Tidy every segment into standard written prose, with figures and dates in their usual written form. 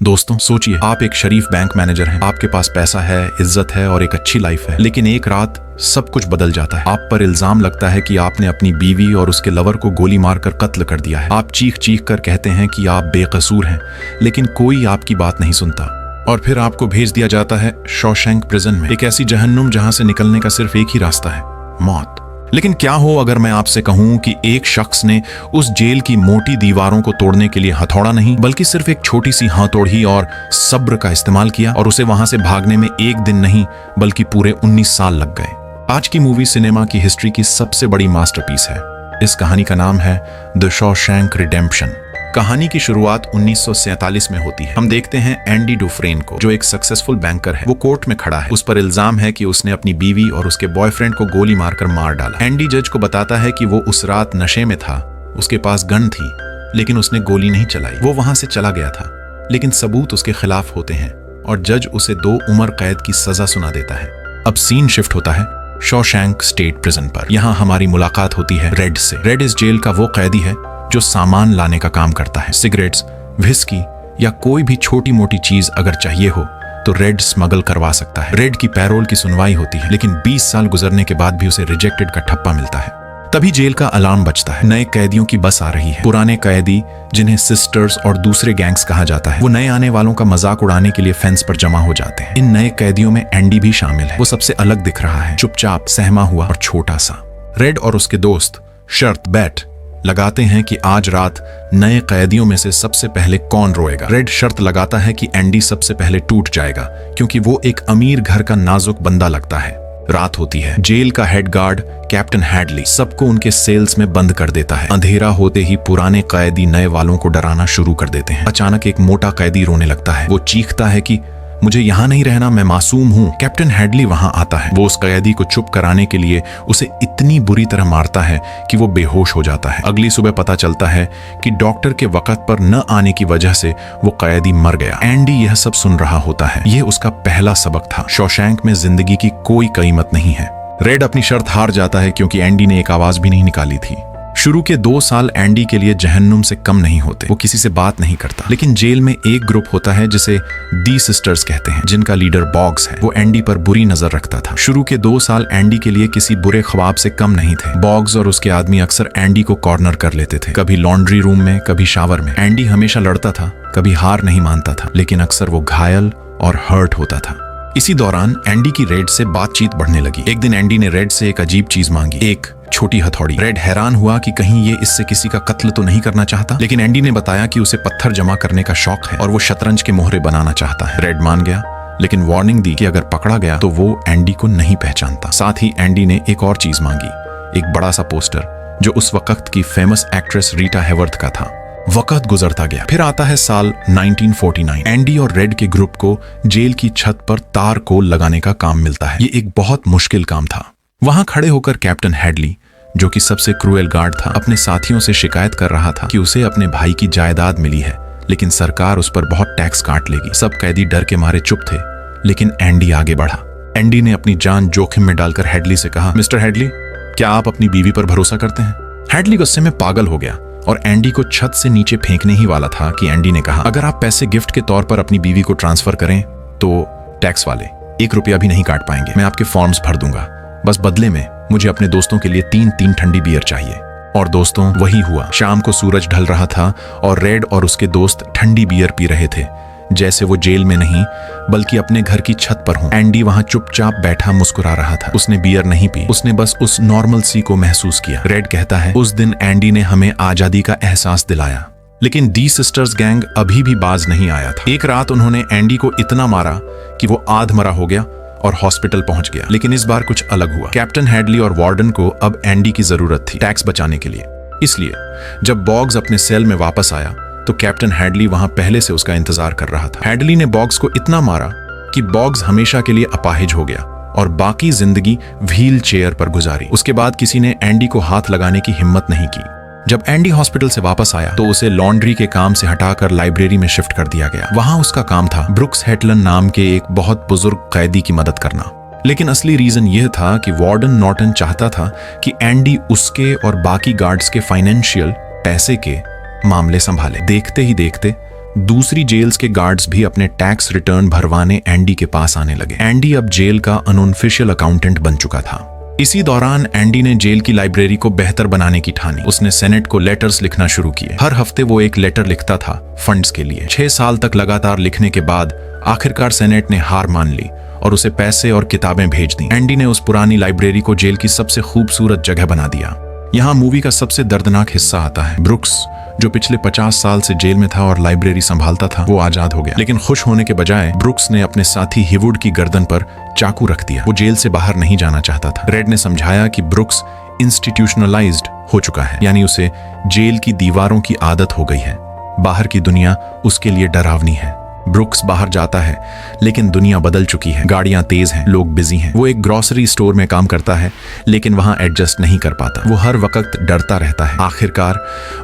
दोस्तों सोचिए, आप एक शरीफ बैंक मैनेजर हैं, आपके पास पैसा है, इज्जत है और एक अच्छी लाइफ है, लेकिन एक रात सब कुछ बदल जाता है। आप पर इल्जाम लगता है कि आपने अपनी बीवी और उसके लवर को गोली मारकर कत्ल कर दिया है। आप चीख चीख कर कहते हैं कि आप बेकसूर हैं, लेकिन कोई आपकी बात नहीं सुनता और फिर आपको भेज दिया जाता है शॉशैंक प्रिजन में, एक ऐसी जहन्नुम जहां से निकलने का सिर्फ एक ही रास्ता है, मौत। लेकिन क्या हो अगर मैं आपसे कहूं कि एक शख्स ने उस जेल की मोटी दीवारों को तोड़ने के लिए हथौड़ा नहीं बल्कि सिर्फ एक छोटी सी हथौड़ी और सब्र का इस्तेमाल किया, और उसे वहां से भागने में एक दिन नहीं बल्कि पूरे 19 साल लग गए। आज की मूवी सिनेमा की हिस्ट्री की सबसे बड़ी मास्टरपीस है। इस कहानी का नाम है द शॉशैंक रिडेम्पशन। कहानी की शुरुआत 1947 में होती है। हम देखते हैं एंडी डुफ्रेन को, जो एक सक्सेसफुल बैंकर है। वो कोर्ट में खड़ा है। उस पर इल्जाम है कि उसने अपनी बीवी और उसके बॉयफ्रेंड को गोली मारकर मार डाला। एंडी जज को बताता है कि वो उस रात नशे में था, उसके पास गन थी, लेकिन उसने गोली नहीं चलाई। वो वहां से चला गया था, लेकिन सबूत उसके खिलाफ होते हैं और जज उसे 2 उम्र कैद की सजा सुना देता है। अब सीन शिफ्ट होता है शॉशैंक स्टेट प्रिजन पर। यहाँ हमारी मुलाकात होती है रेड से। रेड इस जेल का वो कैदी है जो सामान लाने का काम करता है। सिगरेट्स, व्हिस्की या कोई भी छोटी मोटी चीज अगर चाहिए हो तो रेड स्मगल करवा सकता है। रेड की पैरोल की सुनवाई होती है, लेकिन 20 साल गुजरने के बाद भी उसे रिजेक्टेड का ठप्पा मिलता है। तभी जेल का अलार्म बजता है। नए कैदियों की बस आ रही है। पुराने कैदी, जिन्हें सिस्टर्स और दूसरे गैंग्स कहा जाता है, वो नए आने वालों का मजाक उड़ाने के लिए फेंस पर जमा हो जाते हैं। इन नए कैदियों में एंडी भी शामिल है। वो सबसे अलग दिख रहा है, चुपचाप, सहमा हुआ और छोटा सा। रेड और उसके दोस्त शर्त बैट लगाते हैं कि आज रात नए कैदियों में से सबसे पहले कौन रोएगा। रेड शर्त लगाता है कि एंडी सबसे पहले टूट जाएगा, क्योंकि वो एक अमीर घर का नाजुक बंदा लगता है। रात होती है। जेल का हेड गार्ड कैप्टन हैडली सबको उनके सेल्स में बंद कर देता है। अंधेरा होते ही पुराने कैदी नए वालों को डराना शुरू कर देते हैं। अचानक एक मोटा कैदी रोने लगता है। वो चीखता है कि मुझे यहाँ नहीं रहना, मैं मासूम हूँ। कैप्टन हैडली वहां आता है। वो उस कैदी को चुप कराने के लिए उसे इतनी बुरी तरह मारता है कि वो बेहोश हो जाता है। अगली सुबह पता चलता है कि डॉक्टर के वक्त पर न आने की वजह से वो कैदी मर गया। एंडी यह सब सुन रहा होता है। यह उसका पहला सबक था। शॉशैंक में जिंदगी की कोई कीमत नहीं है। रेड अपनी शर्त हार जाता है क्योंकि एंडी ने एक आवाज भी नहीं निकाली थी। शुरू के 2 साल एंडी के लिए जहन्नुम से कम नहीं होते। वो किसी से बात नहीं करता, लेकिन जेल में एक ग्रुप होता है जिसे दी सिस्टर्स कहते हैं, जिनका लीडर बॉग्स है। वो एंडी पर बुरी नजर रखता था। शुरू के 2 साल एंडी के लिए किसी बुरे ख्वाब से कम नहीं थे। बॉग्स और उसके आदमी अक्सर एंडी को कॉर्नर कर लेते थे, कभी लॉन्ड्री रूम में, कभी शावर में। एंडी हमेशा लड़ता था, कभी हार नहीं मानता था, लेकिन अक्सर वो घायल और हर्ट होता था। इसी दौरान एंडी की रेड से बातचीत बढ़ने लगी। एक दिन एंडी ने रेड से एक अजीब चीज मांगी, एक छोटी हथौड़ी। रेड हैरान हुआ कि कहीं ये इससे किसी का कत्ल तो नहीं करना चाहता, लेकिन एंडी ने बताया कि उसे पत्थर जमा करने का शौक है और वो शतरंज के मोहरे बनाना चाहता है। रेड मान गया, लेकिन वार्निंग दी कि अगर पकड़ा गया तो वो एंडी को नहीं पहचानता। साथ ही एंडी ने एक और चीज मांगी, एक बड़ा सा पोस्टर जो उस वक्त की फेमस एक्ट्रेस रीटा हैवर्थ का था। वक्त गुजरता गया। फिर आता है साल 1949। एंडी और रेड के ग्रुप को जेल की छत पर तार को लगाने का काम मिलता है। ये एक बहुत मुश्किल काम था। वहां खड़े होकर कैप्टन हैडली, जो कि सबसे क्रूएल गार्ड था, अपने साथियों से शिकायत कर रहा था कि उसे अपने भाई की जायदाद मिली है, लेकिन सरकार उस पर बहुत टैक्स काट लेगी। सब कैदी डर के मारे चुप थे, लेकिन एंडी आगे बढ़ा। एंडी ने अपनी जान जोखिम में डालकर हैडली से कहा, मिस्टर हैडली, क्या आप अपनी बीवी पर भरोसा करते हैं? हैडली गुस्से में पागल हो गया और एंडी को छत से नीचे फेंकने ही वाला था कि एंडी ने कहा, अगर आप पैसे गिफ्ट के तौर पर अपनी बीवी को ट्रांसफर करें तो टैक्स वाले 1 रुपया भी नहीं काट पाएंगे। मैं आपके फॉर्म्स भर दूंगा, बस बदले में मुझे अपने दोस्तों के लिए 3 ठंडी बियर चाहिए। और दोस्तों, वही हुआ। शाम को सूरज ढल रहा था और रेड और उसके दोस्त ठंडी बियर पी रहे थे, जैसे वो जेल में नहीं बल्कि अपने घर की छत पर हों। एंडी वहां चुपचाप बैठा मुस्कुरा रहा था। उसने बियर नहीं पी, उसने बस उस नॉर्मल सी को महसूस किया। रेड कहता है, उस दिन एंडी ने हमें आजादी का एहसास दिलाया, लेकिन दी सिस्टर्स गैंग अभी भी बाज नहीं आया था। एक रात उन्होंने एंडी को इतना मारा कि वो आध मरा हो गया और हॉस्पिटल पहुंच गया। लेकिन इस बार कुछ अलग हुआ। कैप्टन हैडली और वार्डन को अब एंडी की जरूरत थी टैक्स बचाने के लिए। इसलिए जब बॉग्स अपने सेल में वापस आया तो कैप्टन हैडली वहां पहले से उसका इंतजार कर रहा था। हैडली ने बॉग्स को इतना मारा कि बॉग्स हमेशा के लिए अपाहिज हो गया और बाकी जिंदगी व्हील चेयर पर गुजारी। उसके बाद किसी ने एंडी को हाथ लगाने की हिम्मत नहीं की। जब एंडी हॉस्पिटल से वापस आया तो उसे लॉन्ड्री के काम से हटाकर लाइब्रेरी में शिफ्ट कर दिया गया। वहां उसका काम था ब्रुक्स हेटलन नाम के एक बहुत बुजुर्ग कैदी की मदद करना। लेकिन असली रीजन यह था कि वार्डन नॉर्टन चाहता था कि एंडी उसके और बाकी गार्ड्स के फाइनेंशियल पैसे के मामले संभाले। देखते ही देखते दूसरी जेल्स के गार्ड्स भी अपने टैक्स रिटर्न भरवाने एंडी के पास आने लगे। एंडी अब जेल का अनऑफिशियल अकाउंटेंट बन चुका था। इसी दौरान एंडी ने जेल की लाइब्रेरी को बेहतर बनाने की ठानी। उसने सेनेट को लेटर्स लिखना शुरू किए। हर हफ्ते वो एक लेटर लिखता था फंड्स के लिए। 6 साल तक लगातार लिखने के बाद आखिरकार सेनेट ने हार मान ली और उसे पैसे और किताबें भेज दी। एंडी ने उस पुरानी लाइब्रेरी को जेल की सबसे खूबसूरत जगह बना दिया। यहाँ मूवी का सबसे दर्दनाक हिस्सा आता है। ब्रुक्स, जो पिछले 50 साल से जेल में था और लाइब्रेरी संभालता था, वो आजाद हो गया। लेकिन खुश होने के बजाय ब्रुक्स ने अपने साथी हिवुड की गर्दन पर चाकू रख दिया। वो जेल से बाहर नहीं जाना चाहता था। रेड ने समझाया कि ब्रुक्स इंस्टीट्यूशनलाइज्ड हो चुका है, यानी उसे जेल की दीवारों की आदत हो गई है। बाहर की दुनिया उसके लिए डरावनी है। ब्रुक्स बाहर जाता है, लेकिन दुनिया बदल चुकी है। गाड़ियां तेज हैं, लोग बिजी हैं। वो एक ग्रोसरी स्टोर में काम करता है, लेकिन वहां एडजस्ट नहीं कर पाता। वो हर वक्त डरता रहता है। आखिरकार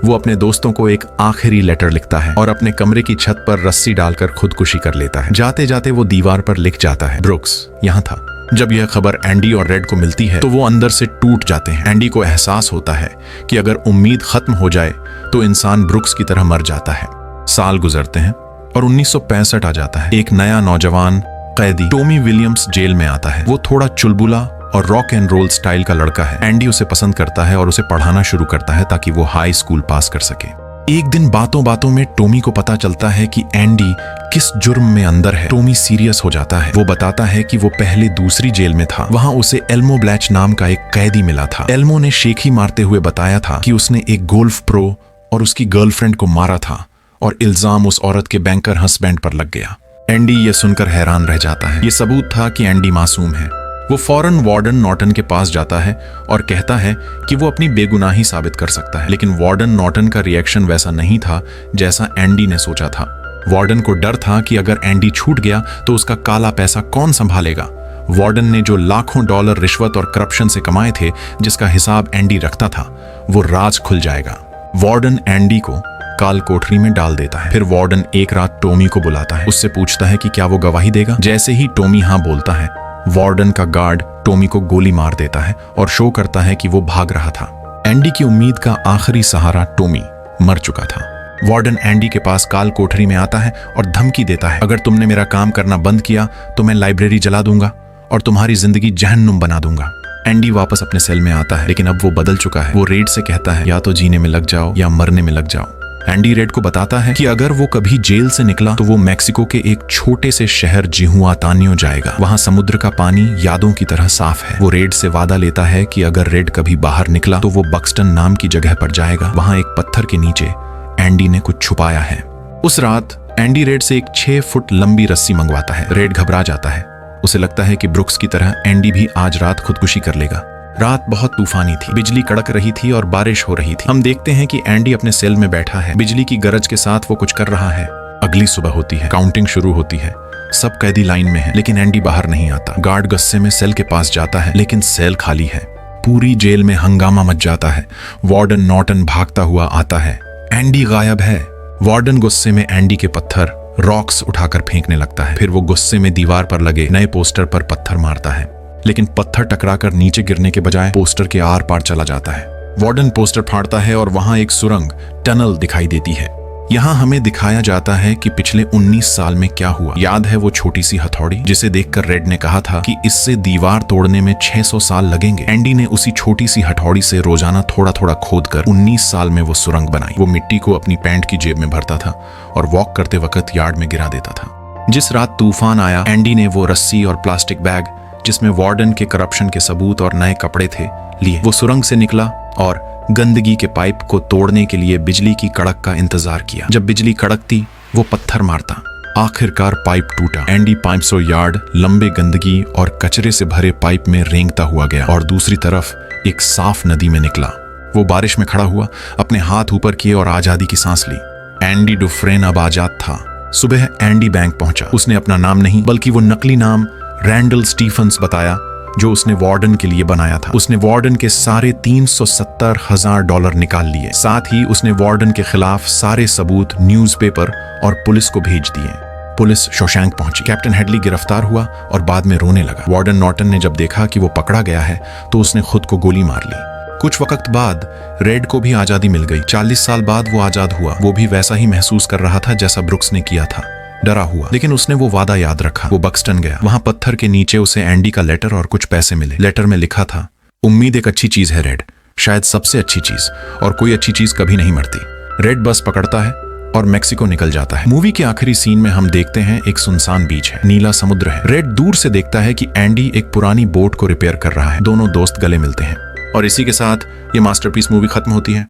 वो अपने दोस्तों को एक आखिरी लेटर लिखता है और अपने कमरे की छत पर रस्सी डालकर खुदकुशी कर लेता है। जाते जाते वो दीवार पर लिख जाता है, ब्रुक्स यहाँ था। जब यह खबर एंडी और रेड को मिलती है तो वो अंदर से टूट जाते हैं। एंडी को एहसास होता है कि अगर उम्मीद खत्म हो जाए तो इंसान ब्रुक्स की तरह मर जाता है। साल गुजरते हैं और 1965 आ जाता है। एक नया नौजवान कैदी टॉमी विलियम्स जेल में आता है। वो थोड़ा चुलबुला और रॉक एंड रोल स्टाइल का लड़का है। एंडी उसे पसंद करता है और उसे पढ़ाना शुरू करता है ताकि वो हाई स्कूल पास कर सके। एक दिन बातों बातों में टॉमी को पता चलता है कि एंडी किस जुर्म में अंदर है। टॉमी सीरियस हो जाता है। वो बताता है कि वो पहले दूसरी जेल में था। वहां उसे एल्मो ब्लैच नाम का एक कैदी मिला था। एल्मो ने शेखी मारते हुए बताया था कि उसने एक गोल्फ प्रो और उसकी गर्लफ्रेंड को मारा था और इल्जाम उस औरत के बैंकर हस्बैंड पर लग गया। एंडी ये सुनकर हैरान रह जाता है। ये सबूत था कि एंडी मासूम है। वो फौरन वार्डन नॉर्टन के पास जाता है और कहता है कि वो अपनी बेगुनाही साबित कर सकता है। लेकिन वार्डन नॉर्टन का रिएक्शन वैसा नहीं था जैसा एंडी ने सोचा था। वार्डन को डर था कि अगर एंडी छूट गया तो उसका काला पैसा कौन संभालेगा। वार्डन ने जो लाखों डॉलर रिश्वत और करप्शन से कमाए थे, जिसका हिसाब एंडी रखता था, वो राज खुल जाएगा। वार्डन एंडी को काल कोठरी में डाल देता है। फिर वार्डन एक रात टॉमी को बुलाता है। उससे पूछता है कि क्या वो गवाही देगा। जैसे ही टॉमी हाँ बोलता है, वार्डन का गार्ड टॉमी को गोली मार देता है और शो करता है कि वो भाग रहा था। एंडी की उम्मीद का आखिरी सहारा टॉमी मर चुका था। वार्डन एंडी के पास काल कोठरी में आता है और धमकी देता है, अगर तुमने मेरा काम करना बंद किया तो मैं लाइब्रेरी जला दूंगा और तुम्हारी जिंदगी जहन्नुम बना दूंगा। एंडी वापस अपने सेल में आता है, लेकिन अब वो बदल चुका है। वो रेड से कहता है, या तो जीने में लग जाओ या मरने में लग जाओ। एंडी रेड को बताता है कि अगर वो कभी जेल से निकला तो वो मैक्सिको के एक छोटे से शहर जिहुआतानियो जाएगा। वहां समुद्र का पानी यादों की तरह साफ है। वो रेड से वादा लेता है कि अगर रेड कभी बाहर निकला तो वो बक्सटन नाम की जगह पर जाएगा। वहां एक पत्थर के नीचे एंडी ने कुछ छुपाया है। उस रात एंडी रेड से एक 6 फुट लंबी रस्सी मंगवाता है। रेड घबरा जाता है। उसे लगता है कि ब्रुक्स की तरह एंडी भी आज रात खुदकुशी कर लेगा। रात बहुत तूफानी थी। बिजली कड़क रही थी और बारिश हो रही थी। हम देखते हैं कि एंडी अपने सेल में बैठा है। बिजली की गरज के साथ वो कुछ कर रहा है। अगली सुबह होती है। काउंटिंग शुरू होती है। सब कैदी लाइन में हैं, लेकिन एंडी बाहर नहीं आता। गार्ड गुस्से में सेल के पास जाता है, लेकिन सेल खाली है। पूरी जेल में हंगामा मच जाता है। वार्डन नॉर्टन भागता हुआ आता है। एंडी गायब है। वार्डन गुस्से में एंडी के पत्थर रॉक्स उठाकर फेंकने लगता है। फिर वो गुस्से में दीवार पर लगे नए पोस्टर पर पत्थर मारता है, लेकिन पत्थर टकराकर नीचे गिरने के बजाय पोस्टर के आर पार चला जाता है। वार्डन पोस्टर फाड़ता है और वहां एक सुरंग टनल दिखाई देती है। यहाँ हमें दिखाया जाता है कि पिछले 19 साल में क्या हुआ। याद है वो छोटी सी हथौड़ी जिसे देखकर रेड ने कहा था कि इससे दीवार तोड़ने में 600 साल लगेंगे। एंडी ने उसी छोटी सी हथौड़ी से रोजाना थोड़ा थोड़ा खोदकर 19 साल में वो सुरंग बनाई। वो मिट्टी को अपनी पैंट की जेब में भरता था और वॉक करते वक्त यार्ड में गिरा देता था। जिस रात तूफान आया, एंडी ने वो रस्सी और प्लास्टिक बैग जिसमें वार्डन के करप्शन के सबूत और नए कपड़े थे लिए। वो सुरंग से निकला और गंदगी के पाइप को तोड़ने के लिए बिजली की कड़क का इंतजार किया। जब बिजली कड़कती वो पत्थर मारता। आखिरकार पाइप टूटा। एंडी 500 यार्ड लंबे गंदगी और कचरे से भरे पाइप में रेंगता हुआ गया और दूसरी तरफ एक साफ नदी में निकला। वो बारिश में खड़ा हुआ, अपने हाथ ऊपर किए और आजादी की सांस ली। एंडी डुफ्रेन अब आजाद था। सुबह एंडी बैंक पहुंचा। उसने अपना नाम नहीं बल्कि वो नकली नाम रैंडल स्टीफन्स बताया जो उसने वार्डन के लिए बनाया था। उसने वार्डन के सारे 370,000 डॉलर निकाल लिए। साथ ही उसने वार्डन के खिलाफ सारे सबूत न्यूज़पेपर और पुलिस को भेज दिए। पुलिस शोशैंक पहुंची। कैप्टन हेडली गिरफ्तार हुआ और बाद में रोने लगा। वार्डन नॉर्टन ने जब देखा कि वो पकड़ा गया है तो उसने खुद को गोली मार ली। कुछ वक्त बाद रेड को भी आजादी मिल गई। 40 साल बाद वो आजाद हुआ। वो भी वैसा ही महसूस कर रहा था जैसा ब्रुक्स ने किया था, डरा हुआ। लेकिन उसने वो वादा याद रखा। वो बक्सटन गया। वहां पत्थर के नीचे उसे एंडी का लेटर और कुछ पैसे मिले। लेटर में लिखा था, उम्मीद एक अच्छी चीज है रेड, शायद सबसे अच्छी चीज, और कोई अच्छी चीज कभी नहीं मरती। रेड बस पकड़ता है और मेक्सिको निकल जाता है। मूवी के आखिरी सीन में हम देखते हैं एक सुनसान बीच है, नीला समुद्र है। रेड दूर से देखता है कि एंडी एक पुरानी बोट को रिपेयर कर रहा है। दोनों दोस्त गले मिलते हैं और इसी के साथ ये मास्टरपीस मूवी खत्म होती है।